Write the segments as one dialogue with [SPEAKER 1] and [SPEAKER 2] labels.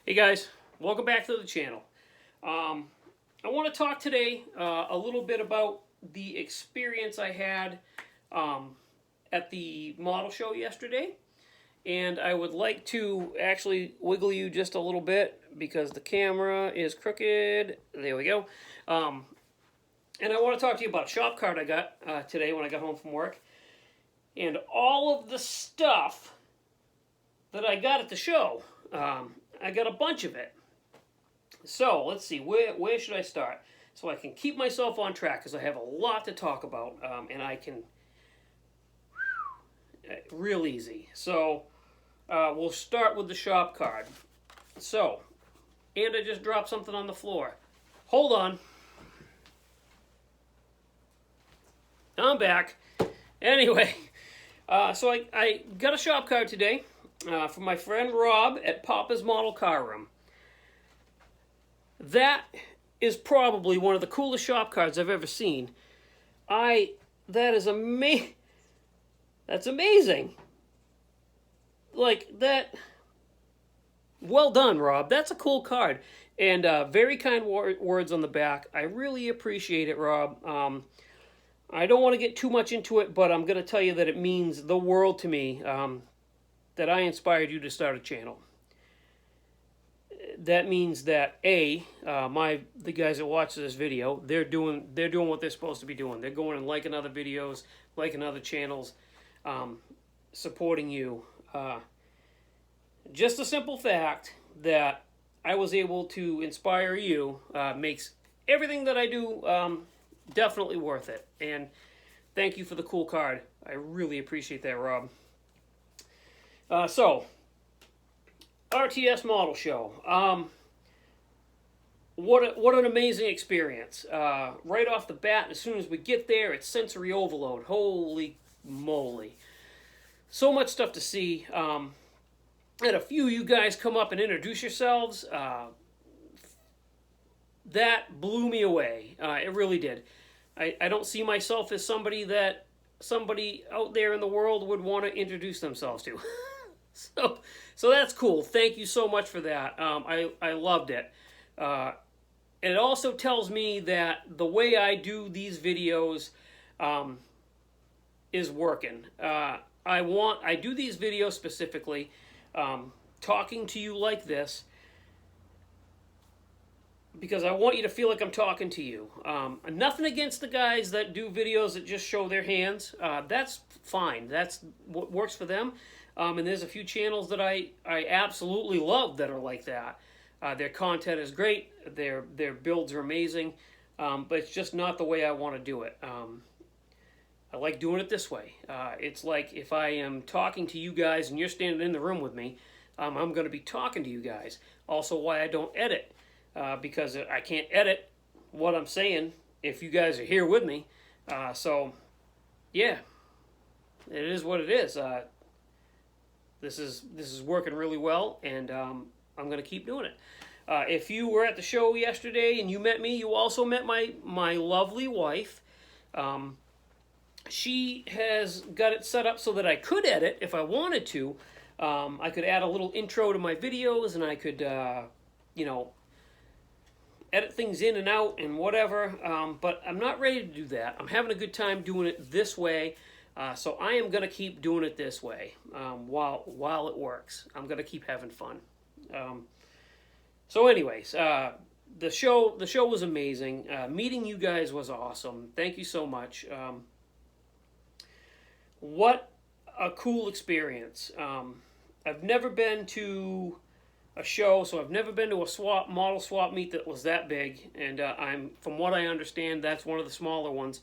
[SPEAKER 1] Hey guys, welcome back to the channel. I want to talk today a little bit about the experience I had at the model show yesterday. And I would like to actually wiggle you just a little bit because the camera is crooked. There we go. And I want to talk to you about a shop card I got today when I got home from work. And all of the stuff that I got at the show. I got a bunch of it. So let's see, where should I start? So I can keep myself on track because I have a lot to talk about, and I can real easy. So we'll start with the shop card. So, and I just dropped something on the floor. Hold on. I'm back. Anyway, so I got a shop card today. From my friend Rob at Papa's Model Car Room. That is probably one of the coolest shop cards I've ever seen. That is that's amazing. Like that. Well done, Rob. That's a cool card. And very kind words on the back. I really appreciate it, Rob. I don't want to get too much into it, but I'm going to tell you that it means the world to me. That I inspired you to start a channel. That means that the guys that watch this video, they're doing what they're supposed to be doing. They're going and liking other videos, liking other channels, supporting you. Just a simple fact that I was able to inspire you makes everything that I do definitely worth it. And thank you for the cool card. I really appreciate that, Rob. So, RTS model show. What an amazing experience. Right off the bat, as soon as we get there, it's sensory overload. Holy moly. So much stuff to see. Had a few of you guys come up and introduce yourselves. That blew me away. It really did. I don't see myself as somebody that somebody out there in the world would want to introduce themselves to. So that's cool. Thank you so much for that. I loved it. It also tells me that the way I do these videos is working. I do these videos specifically talking to you like this because I want you to feel like I'm talking to you. Nothing against the guys that do videos that just show their hands. That's fine. That's what works for them. And there's a few channels that I absolutely love that are like that. Their content is great. Their builds are amazing. But it's just not the way I want to do it. I like doing it this way. It's like if I am talking to you guys and you're standing in the room with me, I'm going to be talking to you guys. Also why I don't edit. Because I can't edit what I'm saying if you guys are here with me. So, yeah. It is what it is. This is working really well, and I'm going to keep doing it. If you were at the show yesterday and you met me, you also met my lovely wife. She has got it set up so that I could edit if I wanted to. I could add a little intro to my videos, and I could, edit things in and out and whatever. But I'm not ready to do that. I'm having a good time doing it this way. So I am going to keep doing it this way while it works. I'm going to keep having fun. So anyways, the show was amazing. Meeting you guys was awesome. Thank you so much. What a cool experience. I've never been to a show, so I've never been to a model swap meet that was that big. And from what I understand, that's one of the smaller ones.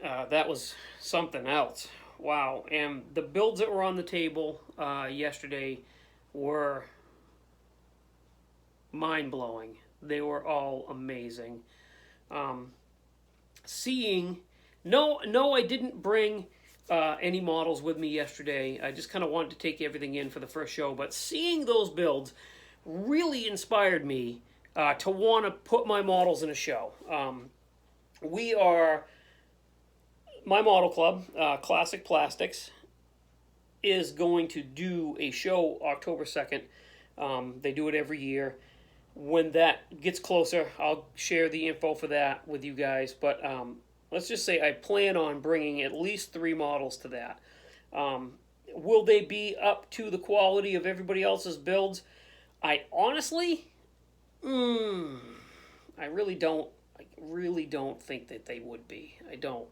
[SPEAKER 1] That was something else. Wow. And the builds that were on the table yesterday were mind-blowing. They were all amazing. I didn't bring any models with me yesterday. I just kind of wanted to take everything in for the first show. But seeing those builds really inspired me to want to put my models in a show. My model club, Classic Plastics, is going to do a show October 2nd They do it every year. When that gets closer, I'll share the info for that with you guys. But let's just say I plan on bringing at least 3 models to that. Will they be up to the quality of everybody else's builds? I honestly, I really don't. I really don't think that they would be. I don't.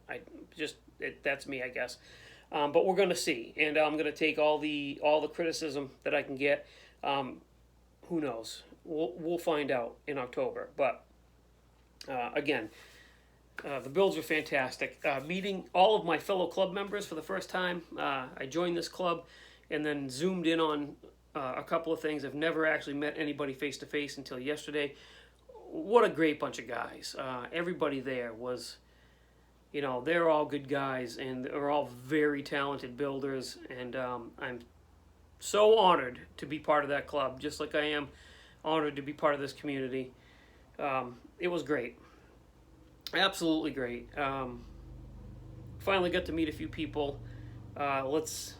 [SPEAKER 1] That's me, I guess. But we're going to see, and I'm going to take all the criticism that I can get. Who knows? We'll find out in October. But again, the builds are fantastic. Meeting all of my fellow club members for the first time. I joined this club and then zoomed in on a couple of things. I've never actually met anybody face to face until yesterday. What a great bunch of guys. Everybody there was, they're all good guys, and they're all very talented builders, and I'm so honored to be part of that club, just like I am honored to be part of this community. It was great. Absolutely great. Finally got to meet a few people. Let's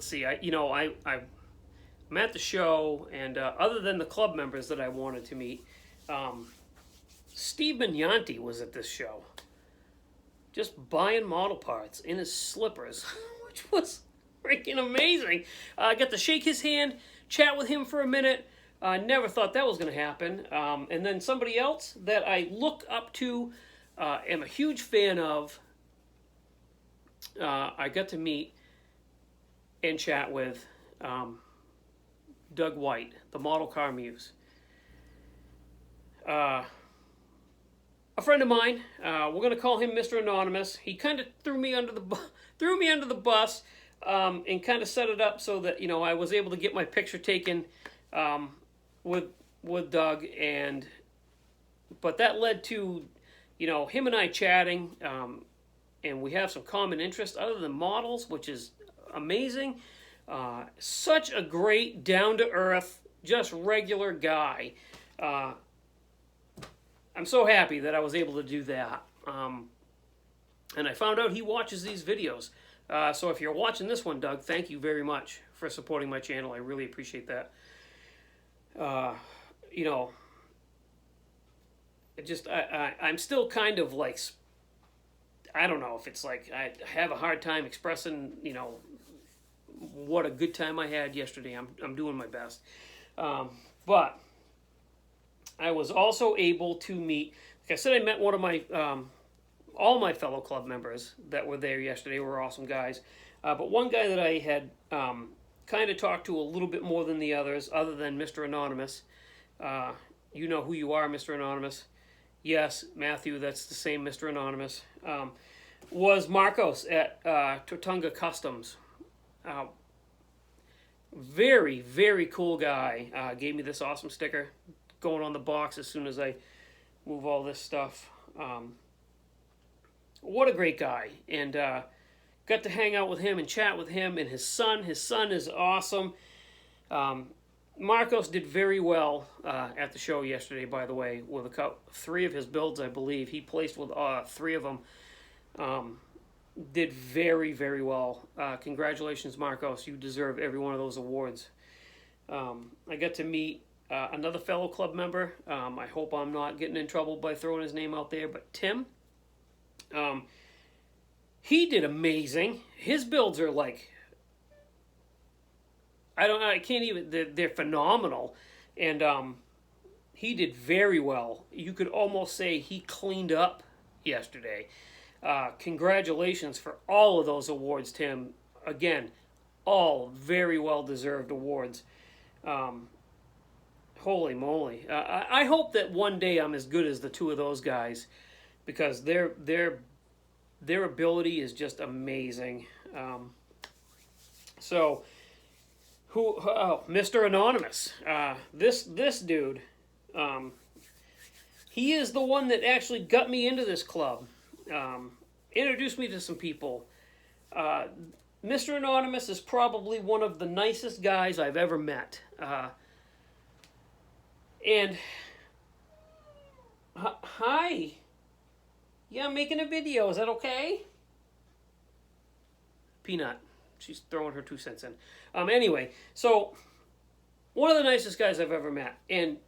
[SPEAKER 1] see. I'm at the show, and other than the club members that I wanted to meet, Steve Yante was at this show, just buying model parts in his slippers, which was freaking amazing. I got to shake his hand, chat with him for a minute. I never thought that was going to happen. And then somebody else that I look up to, am a huge fan of, I got to meet and chat with Doug White, the Model Car Muse. A friend of mine, we're going to call him Mr. Anonymous. He kind of threw me under the bus, and kind of set it up so that I was able to get my picture taken with Doug, but that led to him and I chatting, and we have some common interests other than models, which is amazing. Such a great, down to earth, just regular guy. I'm so happy that I was able to do that. And I found out he watches these videos. So if you're watching this one, Doug, thank you very much for supporting my channel. I really appreciate that. I'm still kind of like, I don't know if it's like I have a hard time expressing, what a good time I had yesterday. I'm doing my best. But I was also able to meet, like I said, I met one of my, all my fellow club members that were there yesterday were awesome guys. But one guy that I had kind of talked to a little bit more than the others, other than Mr. Anonymous. You know who you are, Mr. Anonymous. Yes, Matthew, that's the same Mr. Anonymous. Was Marcos at Tortunga Customs. Very, very cool guy. Gave me this awesome sticker going on the box as soon as I move all this stuff. What a great guy. And got to hang out with him and chat with him and his son. His son is awesome. Marcos did very well at the show yesterday, by the way, with 3 of his builds, I believe. He placed with 3 of them. Did very, very well. Congratulations, Marcos. You deserve every one of those awards. I got to meet another fellow club member. I hope I'm not getting in trouble by throwing his name out there, but Tim. He did amazing. His builds are like, I can't even, they're phenomenal. And he did very well. You could almost say he cleaned up yesterday. Congratulations for all of those awards, Tim. Again, all very well-deserved awards. Holy moly. I hope that one day I'm as good as the 2 of those guys, because their ability is just amazing. Mr. Anonymous. This dude, he is the one that actually got me into this club. Introduced me to some people. Mr. Anonymous is probably one of the nicest guys I've ever met. And hi. Yeah, I'm making a video. Is that okay? Peanut. She's throwing her 2 cents in. Anyway, so One of the nicest guys I've ever met. And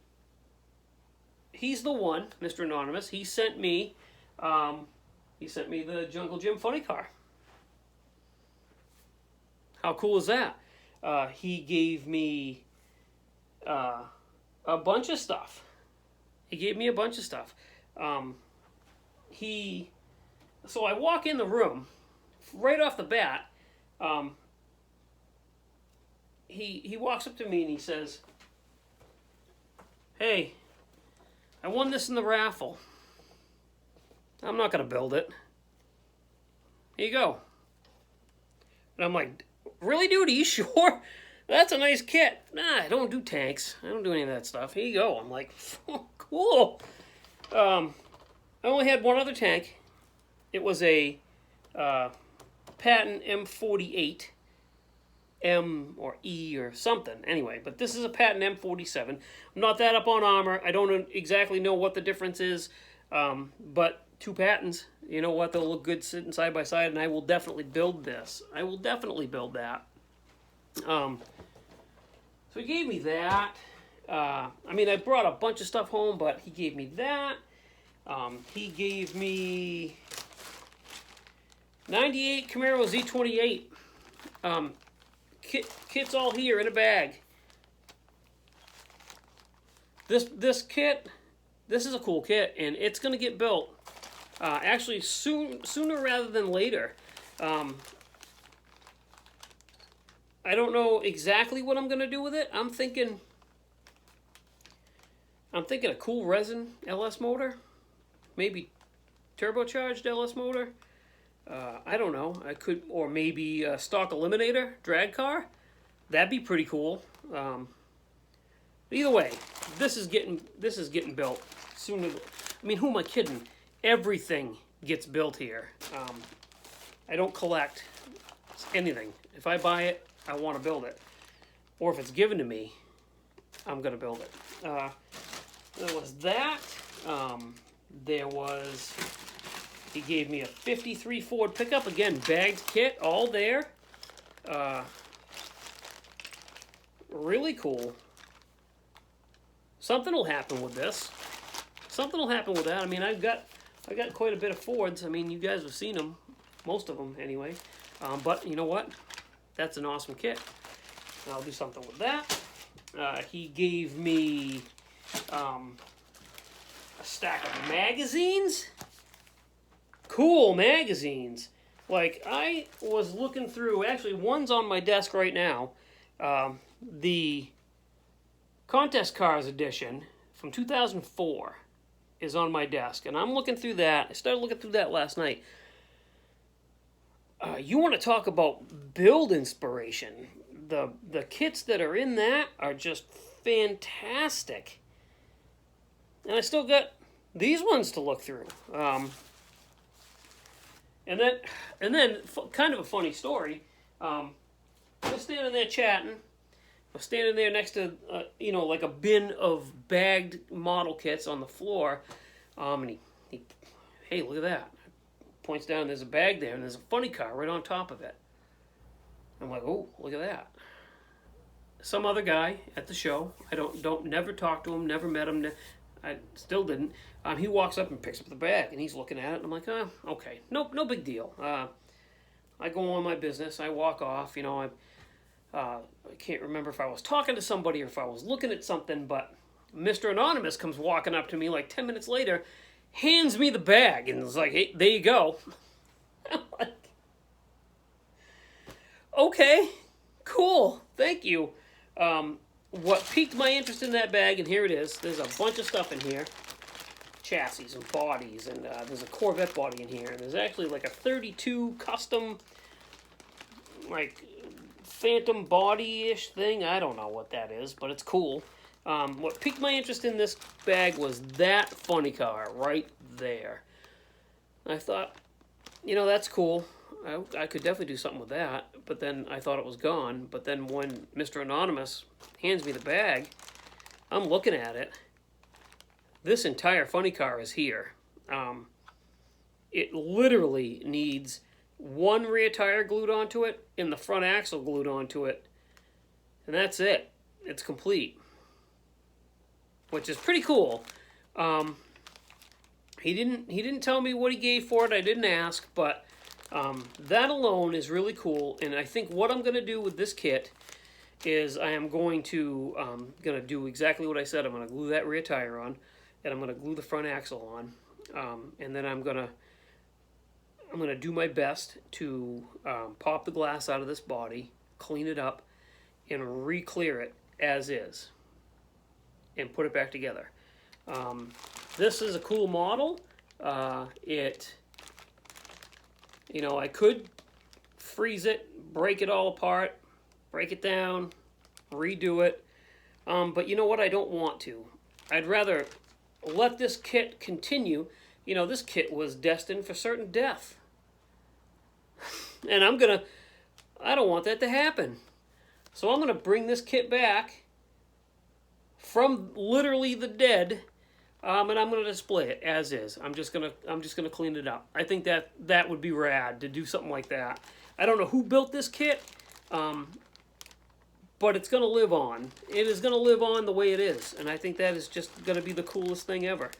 [SPEAKER 1] he's the one, Mr. Anonymous, he sent me the Jungle Jim funny car. How cool is that? He gave me a bunch of stuff. So I walk in the room, right off the bat, he walks up to me and he says, "Hey, I won this in the raffle. I'm not going to build it. Here you go." And I'm like, "Really, dude? Are you sure? That's a nice kit." "Nah, I don't do tanks. I don't do any of that stuff. Here you go." I'm like, "Oh, cool." I only had one other tank. It was a Patton M48. M or E or something. Anyway, but this is a Patton M47. I'm not that up on armor. I don't exactly know what the difference is, but two Pattons, you know what, they'll look good sitting side by side, and I will definitely build this. I will definitely build that. So he gave me that. I mean, I brought a bunch of stuff home, but he gave me that. He gave me 98 Camaro Z28. Kit's all here in a bag. This kit, this is a cool kit, and it's going to get built. Actually, sooner rather than later. I don't know exactly what I'm going to do with it. I'm thinking a cool resin LS motor, maybe turbocharged LS motor. I don't know. I could, or maybe a stock eliminator drag car. That'd be pretty cool. Either way, this is getting built sooner. I mean, who am I kidding? Everything gets built here. I don't collect anything. If I buy it, I want to build it, or if it's given to me, I'm gonna build it. There was that. There was. He gave me a 53 Ford pickup. Again, bagged kit, all there. Really cool. Something will happen with this. Something will happen with that. I mean, I got quite a bit of Fords. I mean, you guys have seen them. Most of them, anyway. But you know what? That's an awesome kit. I'll do something with that. He gave me a stack of magazines. Cool magazines. Like, I was looking through, actually one's on my desk right now, the Contest Cars edition from 2004 is on my desk, and I'm looking through that. I started looking through that last night. You want to talk about build inspiration. The kits that are in that are just fantastic. And I still got these ones to look through. And then, kind of a funny story. We're standing there chatting. We're standing there next to, like a bin of bagged model kits on the floor. And he, "Hey, look at that." Points down, there's a bag there, and there's a funny car right on top of it. I'm like, "Oh, look at that." Some other guy at the show. I never talked to him, never met him. I still didn't. He walks up and picks up the bag, and he's looking at it, and I'm like, "Oh, okay, no big deal." I go on my business. I walk off. I can't remember if I was talking to somebody or if I was looking at something, but Mr. Anonymous comes walking up to me like 10 minutes later, hands me the bag, and is like, "Hey, there you go." I'm like, "Okay, cool, thank you." What piqued my interest in that bag, and here it is. There's a bunch of stuff in here. Chassis and bodies, and there's a Corvette body in here. And there's actually like a 32 custom, like, phantom body-ish thing. I don't know what that is, but it's cool. What piqued my interest in this bag was that funny car right there. I thought, that's cool. I could definitely do something with that, but then I thought it was gone. But then when Mr. Anonymous hands me the bag, I'm looking at it. This entire funny car is here. It literally needs one rear tire glued onto it and the front axle glued onto it, and that's it. it's complete, which is pretty cool. He didn't tell me what he gave for it. I didn't ask, but that alone is really cool. And I think what I'm going to do with this kit is I am going to do exactly what I said. I'm going to glue that rear tire on, and I'm going to glue the front axle on, and then I'm going to do my best to pop the glass out of this body, clean it up, and re-clear it as is, and put it back together. This is a cool model. I could freeze it, break it all apart, break it down, redo it. But you know what? I don't want to. I'd rather let this kit continue. You know, this kit was destined for certain death. And I don't want that to happen. So I'm going to bring this kit back from literally the dead, and I'm going to display it as is. I'm just going to clean it up. I think that would be rad to do something like that. I don't know who built this kit, but it's going to live on. It is going to live on the way it is, and I think that is just going to be the coolest thing ever.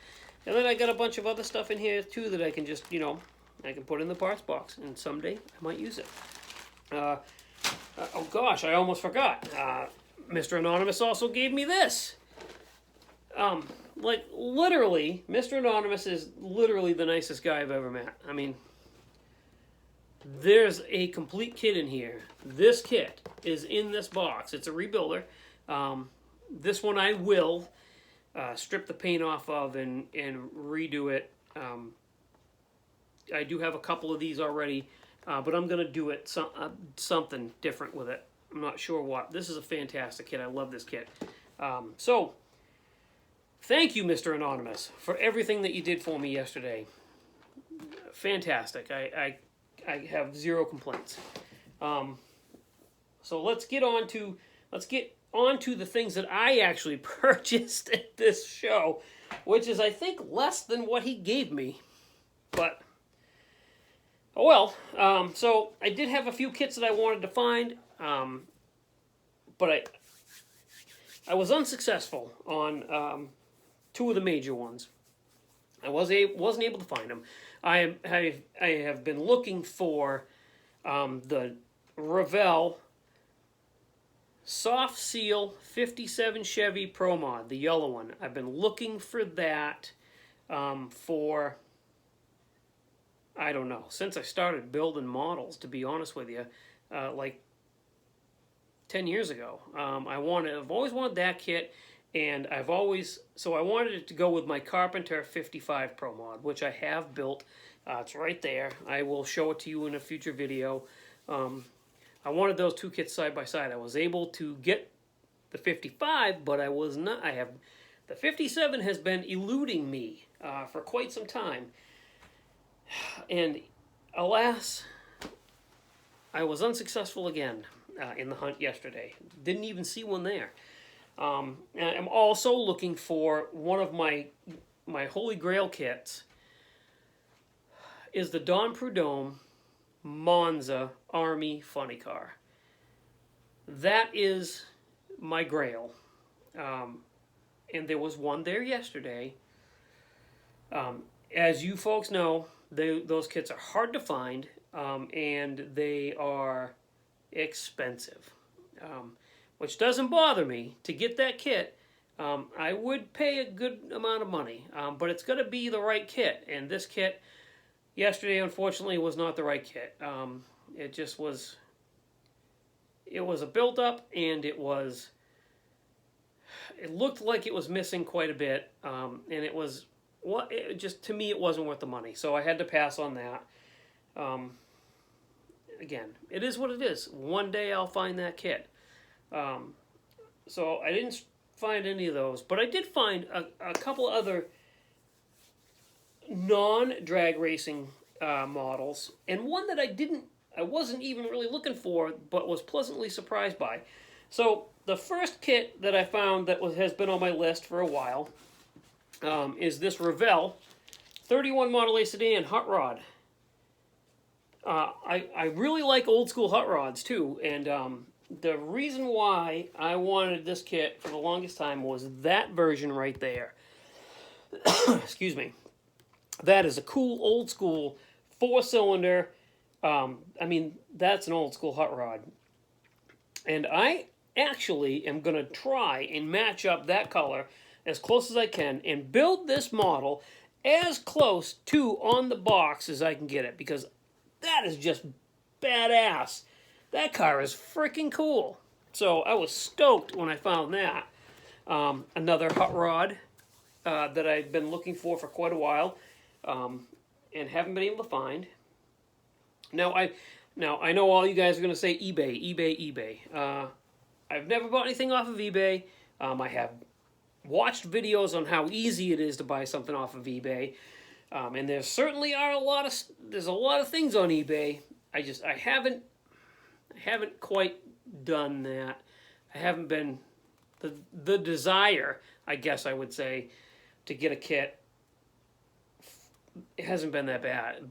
[SPEAKER 1] And then I got a bunch of other stuff in here too that I can just, I can put in the parts box, and someday I might use it. Oh gosh, I almost forgot. Mr. Anonymous also gave me this. Like, literally, Mr. Anonymous is literally the nicest guy I've ever met. I mean, there's a complete kit in here. This kit is in this box. It's a rebuilder. This one I will strip the paint off of and redo it. I do have a couple of these already, but I'm going to do it something different with it. I'm not sure what. This is a fantastic kit. I love this kit. So, thank you, Mr. Anonymous, for everything that you did for me yesterday. Fantastic. I have zero complaints. So let's get on to the things that I actually purchased at this show, which is, I think, less than what he gave me. But oh well. So I did have a few kits that I wanted to find, but I was unsuccessful on two of the major ones. I wasn't able to find them. I have been looking for the Revell Soft Seal 57 Chevy Pro Mod, the yellow one. I've been looking for that for, I don't know, since I started building models, to be honest with you, like 10 years ago. I've always wanted that kit, and I wanted it to go with my Carpenter 55 Pro Mod, which I have built. It's right there. I will show it to you in a future video. I wanted those two kits side by side. I was able to get the 55, but I was not. The 57 has been eluding me for quite some time. And alas, I was unsuccessful again in the hunt yesterday. Didn't even see one there. And I'm also looking for one of my Holy Grail kits. Is the Don Prudhomme Monza Army Funny Car. That is my grail. And there was one there yesterday. As you folks know, those kits are hard to find, and they are expensive. Which doesn't bother me. To get that kit, I would pay a good amount of money, but it's going to be the right kit. And this kit, yesterday, unfortunately, was not the right kit. It just was. It was a build-up, and it looked like it was missing quite a bit, and to me, it wasn't worth the money. So I had to pass on that. Again, it is what it is. One day I'll find that kit. So I didn't find any of those, but I did find a couple other non-drag racing models, and one that I wasn't even really looking for, but was pleasantly surprised by. So the first kit that I found that has been on my list for a while is this Revell 31 Model A Sedan hot rod. I really like old school hot rods too, and the reason why I wanted this kit for the longest time was that version right there. Excuse me. That is a cool old school 4-cylinder. I mean, that's an old school hot rod. And I actually am going to try and match up that color as close as I can and build this model as close to on the box as I can get it, because that is just badass. That car is freaking cool. So I was stoked when I found that. Another hot rod that I've been looking for quite a while, and haven't been able to find. Now I know all you guys are going to say eBay. I've never bought anything off of eBay. I have watched videos on how easy it is to buy something off of eBay, and there certainly are a lot of things on eBay. I haven't quite done that. I haven't been the desire, I guess I would say, to get a kit. It hasn't been that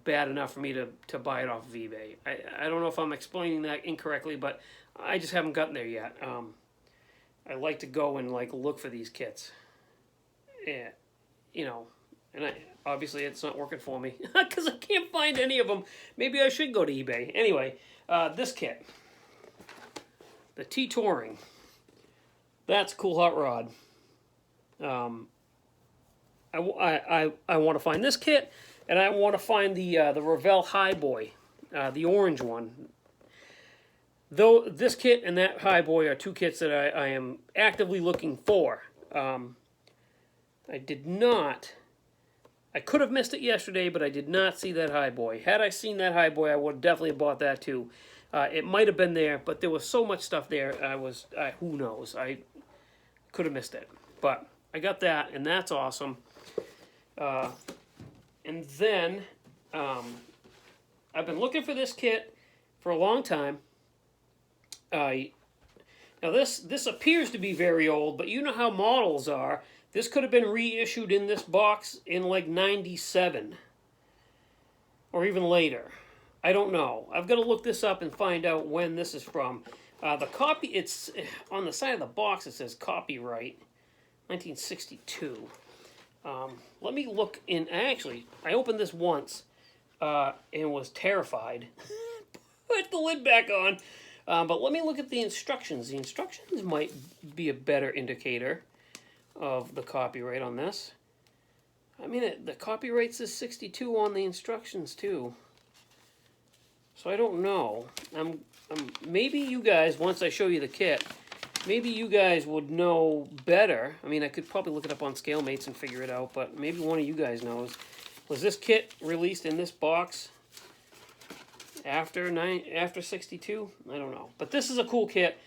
[SPEAKER 1] bad enough for me to buy it off of eBay. I don't know if I'm explaining that incorrectly, but I just haven't gotten there yet. I like to go and look for these kits. Yeah, and obviously it's not working for me because I can't find any of them. Maybe I should go to eBay. Anyway, this kit, the T-Touring. That's a cool hot rod. I want to find this kit, and I want to find the Revell High Boy, the orange one. Though this kit and that High Boy are two kits that I am actively looking for. I could have missed it yesterday, but I did not see that High Boy. Had I seen that High Boy, I would have definitely bought that too. It might have been there, but there was so much stuff there. Who knows? I could have missed it, but I got that, and that's awesome. And then I've been looking for this kit for a long time. Now this appears to be very old, but you know how models are. This could have been reissued in this box in like 97 or even later. I don't know. I've got to look this up and find out when this is from. The copy, it's on the side of the box, it says copyright 1962. Let me look in. I opened this once and was terrified. Put the lid back on. But let me look at the instructions. The instructions might be a better indicator of the copyright on this. I mean, the copyright says 62 on the instructions too. So I don't know. Maybe you guys, once I show you the kit, maybe you guys would know better. I mean, I could probably look it up on ScaleMates and figure it out, but maybe one of you guys knows. Was this kit released in this box after 62? I don't know. But this is a cool kit.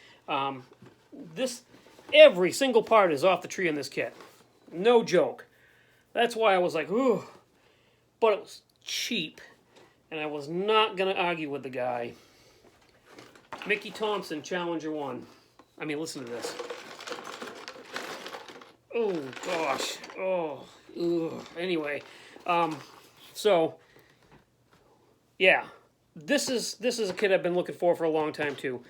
[SPEAKER 1] Every single part is off the tree in this kit. No joke. That's why I was like, ooh. But it was cheap, and I was not going to argue with the guy. Mickey Thompson, Challenger 1. I mean, listen to this. Oh, gosh. Oh, ugh. Anyway, so, yeah. This is a kit I've been looking for a long time, too.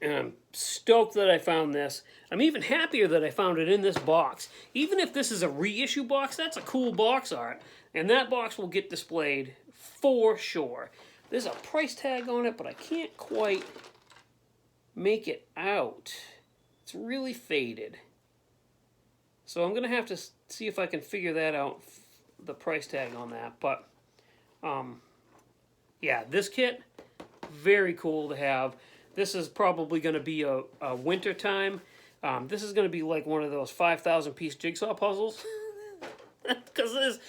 [SPEAKER 1] And I'm stoked that I found this. I'm even happier that I found it in this box. Even if this is a reissue box, that's a cool box art. And that box will get displayed for sure. There's a price tag on it, but I can't quite make it out. It's really faded. So I'm going to have to see if I can figure that out, the price tag on that. But, yeah, this kit, very cool to have. This is probably going to be a winter time. This is going to be like one of those 5,000-piece jigsaw puzzles. Because there's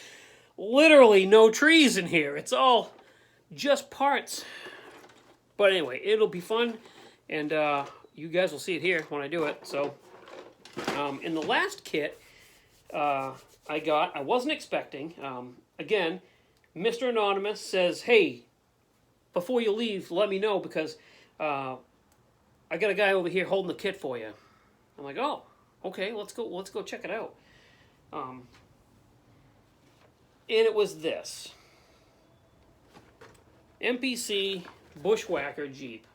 [SPEAKER 1] literally no trees in here. It's all just parts. But anyway, it'll be fun. And you guys will see it here when I do it. So, in the last kit I wasn't expecting. Again, Mr. Anonymous says, hey, before you leave, let me know because I got a guy over here holding the kit for you. I'm like, oh, okay, let's go check it out. And it was this MPC Bushwhacker Jeep.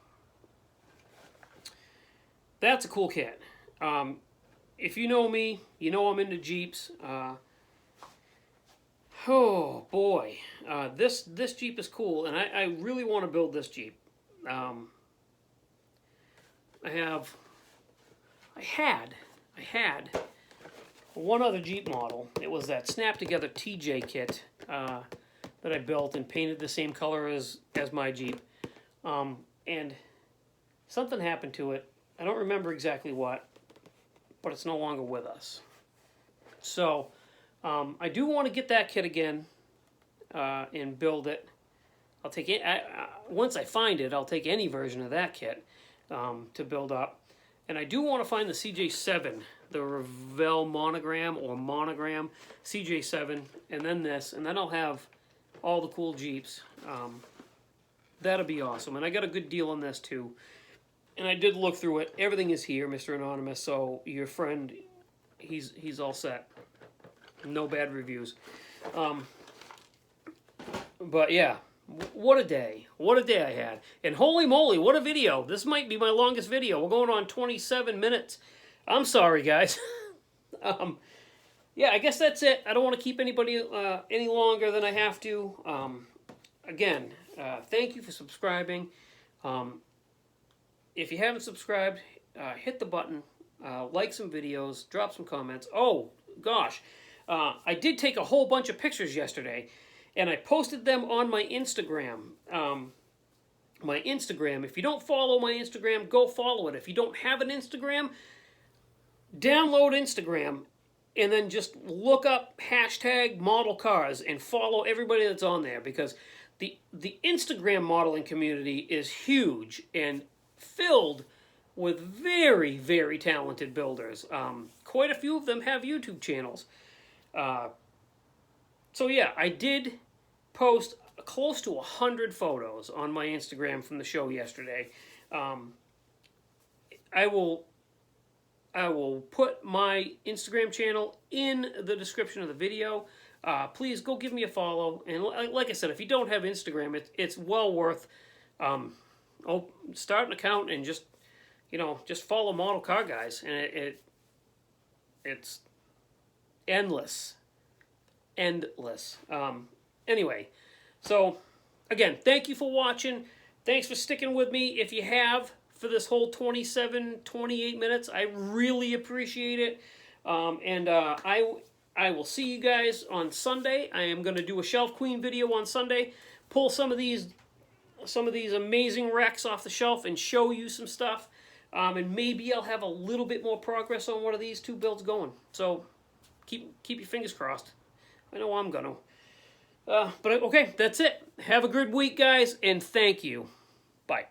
[SPEAKER 1] that's a cool kit. If you know me, you know I'm into Jeeps. Oh boy, this Jeep is cool, and I really want to build this Jeep. I had one other Jeep model. It was that snap together TJ kit that I built and painted the same color as my Jeep. And something happened to it. I don't remember exactly what, but it's no longer with us. So I do want to get that kit again and build it. I'll take it once I find it. I'll take any version of that kit to build up. And I do want to find the CJ7, the Revell monogram CJ7, and then this, and then I'll have all the cool Jeeps. That'll be awesome. And I got a good deal on this too. And I did look through it. Everything is here, Mr. Anonymous. So your friend, he's all set. No bad reviews. But yeah, what a day. What a day I had. And holy moly, what a video. This might be my longest video. We're going on 27 minutes. I'm sorry, guys. Yeah, I guess that's it. I don't want to keep anybody any longer than I have to. Again, thank you for subscribing. If you haven't subscribed, hit the button, like some videos, drop some comments. Oh, gosh. I did take a whole bunch of pictures yesterday, and I posted them on my Instagram. If you don't follow my Instagram, go follow it. If you don't have an Instagram, download Instagram, and then just look up hashtag model cars and follow everybody that's on there, because the Instagram modeling community is huge and filled with very, very talented builders. Quite a few of them have YouTube channels. So yeah, I did post close to 100 photos on my Instagram from the show yesterday. I will put my Instagram channel in the description of the video. Please go give me a follow. And like I said, if you don't have Instagram, it's well worth start an account and just follow Model Car Guys, and it's endless. Anyway, so again, thank you for watching. Thanks for sticking with me. If you have for this whole 28 minutes, I really appreciate it. I will see you guys on Sunday. I am going to do a Shelf Queen video on Sunday. Pull some of these amazing wrecks off the shelf and show you some stuff. And maybe I'll have a little bit more progress on one of these two builds going. So keep your fingers crossed. I know I'm gonna. But okay, that's it. Have a good week, guys, and thank you. Bye.